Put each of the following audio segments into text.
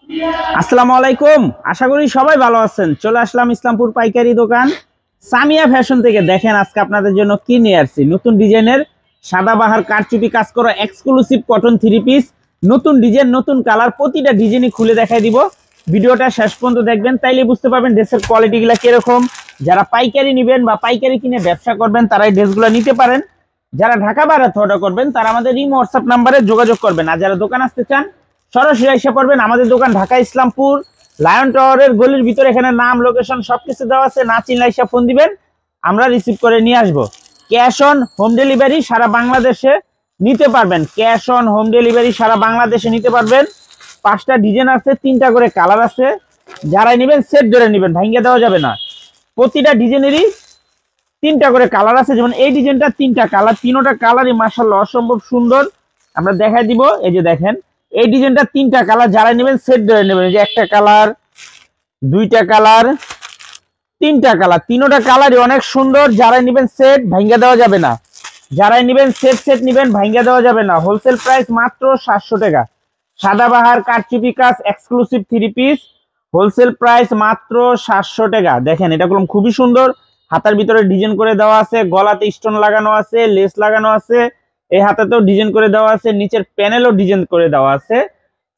আসসালামু আলাইকুম। আশা করি সবাই ভালো আছেন। চলে আসলাম ইসলামপুর পাইকারি দোকান সামিয়া ফ্যাশন থেকে। দেখেন আজকে আপনাদের জন্য কি নিয়ে আসছি। নতুন ডিজাইনের সাদাবাহার কারচুপি কাজ করা এক্সক্লুসিভ কটন থ্রি পিস, নতুন ডিজাইন, নতুন কালার, প্রতিটা ডিজাইনই খুলে দেখাই দিব। ভিডিওটা শেষ পর্যন্ত দেখবেন, তাইলে বুঝতে পারবেন ড্রেসের কোয়ালিটিগুলো কিরকম। যারা পাইকারি নেবেন বা পাইকারি কিনে ব্যবসা করবেন তারা এই ড্রেসগুলো নিতে পারেন। যারা ঢাকা বাইরে অর্ডার করবেন তারা আমাদের ইমো হোয়াটসঅ্যাপ নাম্বারে যোগাযোগ করবেন। আর যারা দোকান আসতে চান সরাসরি এসে পড়বেন। আমাদের দোকান ঢাকা ইসলামপুর লায়ন টাওয়ারের গলির ভিতরে। এখানে নাম, লোকেশন সবকিছু দেওয়া আছে। না চিনলে এসে ফোন দিবেন, আমরা রিসিভ করে নিয়ে আসবো। ক্যাশ অন হোম ডেলিভারি সারা বাংলাদেশে নিতে পারবেন। ক্যাশ অন হোম ডেলিভারি সারা বাংলাদেশে নিতে পারবেন। 5টা ডিজাইন আছে, 3টা করে কালার আছে। যারাই নেবেন সেট ধরে নেবেন, ভাঙ্গিয়ে দেওয়া যাবে না। প্রতিটা ডিজাইনেরই 3টা করে কালার আছে। যেমন এই ডিজাইনটা 3টা কালার, 3টা কালারই মাশাআল্লাহ অসম্ভব সুন্দর। আমরা দেখাই দিব। এই যে দেখেন এই ডিজাইনটা 3টা কালার, যারা নেবেন সেট ধরে নেবেন। এই যে একটা কালার, 2টা কালার, 3টা কালার, 3টা কালারই অনেক সুন্দর। যারা নেবেন সেট ভাঙ্গা দেওয়া যাবে না। যারাই নেবেন সেট নেবেন, ভাঙ্গা দেওয়া যাবে না। হোলসেল প্রাইস মাত্র 700 টাকা। সাদাবাহার কারচুপি কাজ exclusive three piece, wholesale price মাত্র 700 টাকা। দেখেন এটা খুবই সুন্দর। হাতার ভিতরে ডিজাইন করে দেওয়া আছে, গলাতে স্টোন লাগানো আছে, লেস লাগানো আছে, এই হাতাতেও ডিজাইন করে দেওয়া আছে, নিচের প্যানেলও ডিজাইন করে দেওয়া আছে।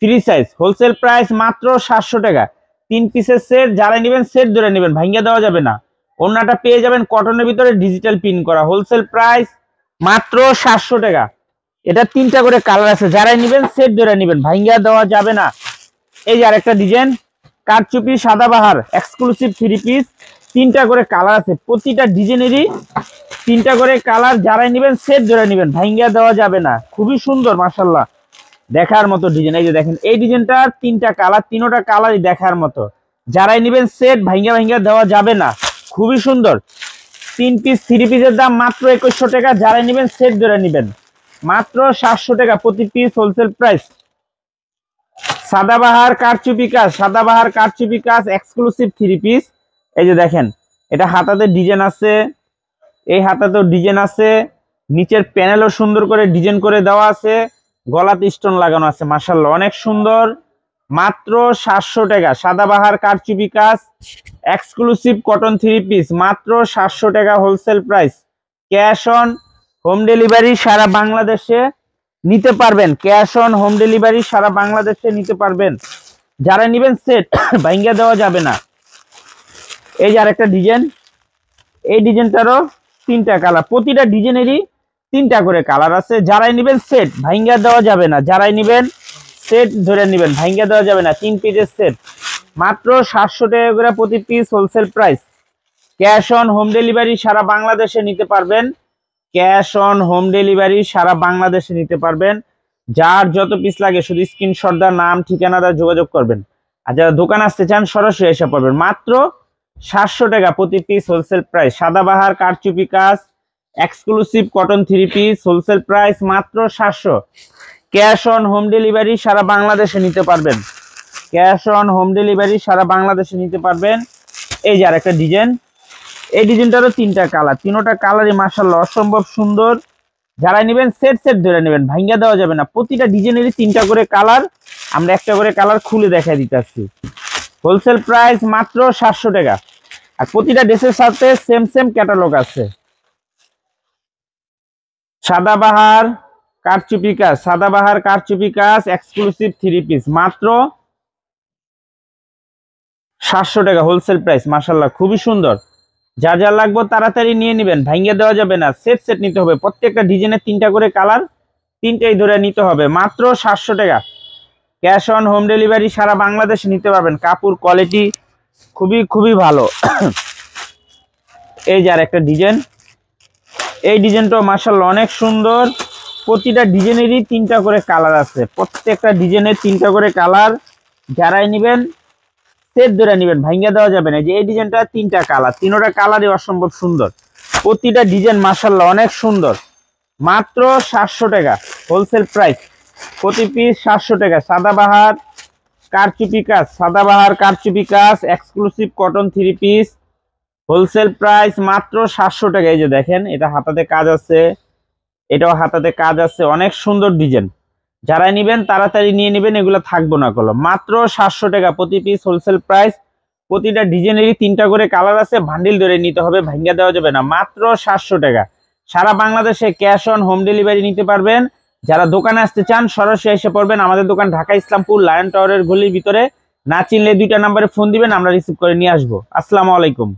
ফ্রি সাইজ, হোলসেল প্রাইস মাত্র 700 টাকা। 3 পিসের সেট, যারা নেবেন সেট ধরে নেবেন, ভাঙ্গা দেওয়া যাবে না। ওন্নাটা পেয়ে যাবেন কটনের ভিতরে ডিজিটাল প্রিন্ট করা। হোলসেল প্রাইস মাত্র 700 টাকা। এটা 3টা করে কালার আছে, যারাই নেবেন সেট ধরে নেবেন, ভাঙ্গা দেওয়া যাবে না। এই যে আরেকটা ডিজাইন কারচুপি সাদাবাহার এক্সক্লুসিভ থ্রি পিস, 3টা করে কালার আছে। প্রতিটা ডিজাইনেরই 3টা করে কালার। যারাই নেবেন সেট ধরে নেবেন, ভাঙ্গা দেওয়া যাবে না। খুবই সুন্দর মাশাআল্লাহ, দেখার মতো ডিজাইন। এই যে দেখেন এই ডিজাইনটা 3টা কালার, 3টা কালারই দেখার মতো। যারাই নেবেন সেট ভাঙ্গা দেওয়া যাবে না। খুবই সুন্দর। 3 পিস থ্রি পিসের দাম মাত্র 2100 টাকা। যারাই নেবেন সেট ধরে নেবেন, মাত্র 700 টাকা প্রতি পিস, হোলসেল প্রাইস। সাদাবাহার কারচুপি কাজ, সাদাবাহার কারচুপি কাজ এক্সক্লুসিভ থ্রি পিস। এই যে দেখেন এটা হাতাতে ডিজাইন আছে, এই হাতাতেও ডিজাইন আছে, নিচের প্যানেলও সুন্দর করে ডিজাইন করে দেওয়া আছে, গলাতে স্টোন লাগানো আছে। মাশাআল্লাহ অনেক সুন্দর। মাত্র 700 টাকা। সাদাবাহার কারচুপি কাজ এক্সক্লুসিভ কটন থ্রি পিস, মাত্র 700 টাকা wholesale price. Cash on home delivery সারা বাংলাদেশে নিতে পারবেন। ক্যাশ অন হোম ডেলিভারি সারা বাংলাদেশে নিতে পারবেন। যারা নেবেন সেট ভাঙ্গা দেওয়া যাবে না। এই যে আরেকটা ডিজাইন, এই ডিজাইনটারও 3টা কালার, প্রতিটা ডিজাইনেরই 3টা করে কালার আছে। যারাই নেবেন সেট ভাঙ্গা দেওয়া যাবে না। যারাই নেবেন সেট ধরে নেবেন, ভাঙ্গা দেওয়া যাবে না। 3 পিসের সেট মাত্র 700 টাকা করে প্রতি piece, wholesale price. Cash on home delivery সারা বাংলাদেশে নিতে পারবেন। ক্যাশ অন হোম ডেলিভারি সারা বাংলাদেশে নিতে পারবেন। যার যত পিস লাগে শুধু স্ক্রিনশট দা, নাম, ঠিকানা দা যোগাযোগ করবেন। আর যারা দোকান আসতে চান সরাসরি এসে পড়বেন। মাত্র 700 টাকা প্রতি পিস, হোলসেল প্রাইস। সাদাবাহার কারচুপি কাজ exclusive cotton three piece, wholesale price মাত্র 700। ক্যাশ অন হোম ডেলিভারি সারা বাংলাদেশে নিতে পারবেন। ক্যাশ অন হোম ডেলিভারি সারা বাংলাদেশে নিতে পারবেন। এই যে আরেকটা ডিজাইন, এই ডিজাইনটারও 3টা কালার, 3টা কালারই মাশাআল্লাহ অসম্ভব সুন্দর। যারা নেবেন সেট ধরে নেবেন, ভাঙ্গা দেওয়া যাবে না। প্রতিটা ডিজাইনেরই 3টা করে কালার। আমরা একটা করে কালার খুলে দেখাই দিতেছি। হোলসেল প্রাইস মাত্র 700 টাকা। আর প্রতিটা ড্রেসের সাথে সেম ক্যাটালগ আছে। সাদাবাহার কারচুপি কাজ, সাদাবাহার কারচুপি কাজ এক্সক্লুসিভ থ্রি পিস, মাত্র 700 টাকা হোলসেল প্রাইস। মাশাআল্লাহ খুবই সুন্দর। যা যা লাগবে তাড়াতাড়ি নিয়ে নেবেন, ভাঙ্গা দেওয়া যাবে না। সেট নিতে হবে। প্রত্যেকটা ডিজাইনের 3টা করে কালার, 3টাই ধরে নিতে হবে। মাত্র 700 টাকা। ক্যাশ অন হোম ডেলিভারি সারা বাংলাদেশে নিতে পারবেন। কাপড় কোয়ালিটি খুবই ভালো। এই যে আরেকটা ডিজাইন, এই ডিজাইনটাও মাশাআল্লাহ অনেক সুন্দর। প্রতিটা ডিজাইনেরই 3টা করে কালার আছে। প্রত্যেকটা ডিজাইনের 3টা করে কালার। যারাই নেবেন সেট ধরে নেবেন, ভাঙ্গা দেওয়া যাবে না। যে এই ডিজাইনটা 3টা কালার, 3টা কালারই অসম্ভব সুন্দর। প্রতিটা ডিজাইন মাশাআল্লাহ অনেক সুন্দর। মাত্র 700 টাকা হোলসেল প্রাইস, প্রতি পিস 700 টাকা। সাদাবাহার কারচুপি কাজ, সাদাবাহার কারচুপি কাজ exclusive cotton three piece, wholesale price মাত্র 700 টাকা। এই যে দেখেন এটা হাতাতে কাজ আছে, এটাও হাতাতে কাজ আছে, অনেক সুন্দর ডিজাইন। যারা নেবেন তাড়াতাড়ি নিয়ে নেবেন, এগুলো থাকবো না কলম। মাত্র 700 টাকা প্রতি পিস, হোলসেল প্রাইস। প্রতিটা ডিজাইনেরই 3টা করে কালার আছে, বান্ডিল ধরে নিতে হবে, ভাঙ্গা দেওয়া যাবে না। মাত্র 700 টাকা। সারা বাংলাদেশে ক্যাশ অন হোম ডেলিভারি নিতে পারবেন। যারা দোকানে আসতে চান সরাসরি এসে পড়বেন। আমাদের দোকান ঢাকা ইসলামপুর লায়ন টাওয়ারের গলির ভিতরে। না চিনলে 2টা নাম্বারে ফোন দিবেন, আমরা রিসিভ করে নিয়ে আসবো। আসসালামু আলাইকুম।